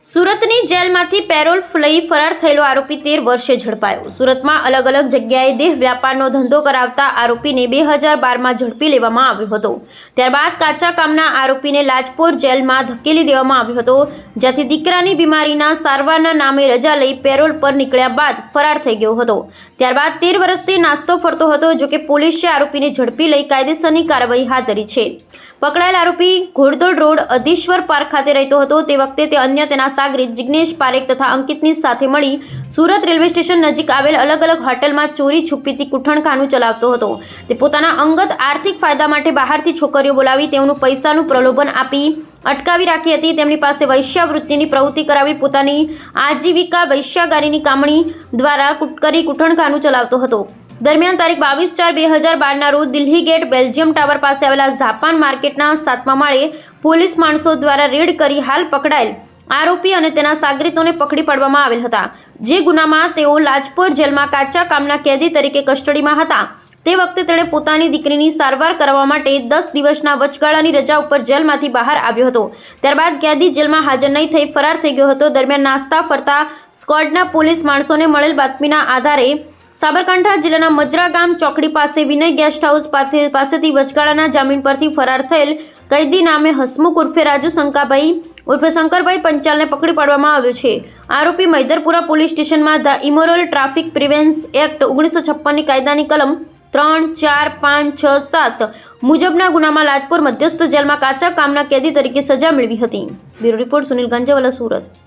સુરતની જેલમાંથી પેરોલ લઈ ફરાર થયેલો આરોપી 13 વર્ષે ઝડપાયો। સુરતમાં અલગ અલગ જગ્યાએ દેહ વ્યાપારનો ધંધો કરાવતા આરોપીને 2012માં ઝડપી લેવામાં આવ્યો હતો। ત્યારબાદ કાચા કામના આરોપીને લાજપોર જેલમાં ધકેલી દેવામાં આવ્યો હતો, જ્યાંથી દીકરાની બીમારીના સારવારના નામે રજા લઈ પેરોલ પર નીકળ્યા બાદ ફરાર થઈ ગયો હતો। ત્યારબાદ 13 વર્ષથી નાસ્તો ફરતો હતો। જોકે પોલીસે આરોપીને ઝડપી લઈ કાયદેસરની કાર્યવાહી હાથ ધરી છે। પકડાયેલ આરોપી ઘોડદોડ રોડ અધીશ્વર પાર્ક ખાતે રહેતો હતો। તે વખતે તે અન્ય તેના સાગરીત જિગ્નેશ પારેખ તથા અંકિતની સાથે મળી સુરત રેલવે સ્ટેશન નજીક આવેલ અલગ અલગ હોટલમાં ચોરી છુપીથી કૂઠણખાનું ચલાવતો હતો। તે પોતાના અંગત આર્થિક ફાયદા માટે બહારથી છોકરીઓ બોલાવી તેઓનું પૈસાનું પ્રલોભન આપી અટકાવી રાખી હતી। તેમની પાસે વૈશ્યાવૃત્તિની પ્રવૃત્તિ કરાવી પોતાની આજીવિકા વૈશ્યાગારીની કામણી દ્વારા કરી કૂઠણખાનું ચલાવતો હતો। દરમિયાન તારીખ 22/4/2012ના રોજ દિલ્હી ગેટ બેલ્જિયમ ટાવર પાસે આવેલા જાપાન માર્કેટના 7મા માળે પોલીસ માણસો દ્વારા રેડ કરી હાલ પકડાયેલ આરોપી અને તેના સાગરીતોને પકડી પાડવામાં આવેલ હતા, જે ગુનામાં તેઓ લાજપોર જેલમાં કાચા કામના કેદી તરીકે કસ્ટડીમાં હતા। તે વખતે તેણે પોતાની દીકરીની સારવાર કરવા માટે 10 દિવસના વચગાળાની રજા ઉપર જેલમાંથી બહાર આવ્યો હતો। ત્યારબાદ કેદી જેલમાં હાજર નહીં થઈ ફરાર થઈ ગયો હતો। દરમિયાન નાસ્તા ફરતા સ્ક્વોડના પોલીસ માણસોને મળેલ બાતમીના આધારે સાબરકાંઠા જિલ્લાના મજરા ગામ ચોકડી પાસે વિનય ગેસ્ટ હાઉસ પાસેથી વચગાળાના જામીન પરથી ફરાર થયેલ કૈદી નામે હસમુખ ઉર્ફે રાજુ શંકાભાઈ ઉર્ફે શંકરભાઈ પંચાલને પકડી પાડવામાં આવ્યો છે। આરોપી મૈદરપુરા પોલીસ સ્ટેશનમાં the immoral traffic prevention act 1956ની કાયદાની કલમ 3, 4, 5, 6, 7 મુજબના ગુનામાં લાજપોર મધ્યસ્થ જેલમાં કાચા કામના કેદી તરીકે સજા મેળવી હતી। Bureau report Sunil Ganjawala, Surat.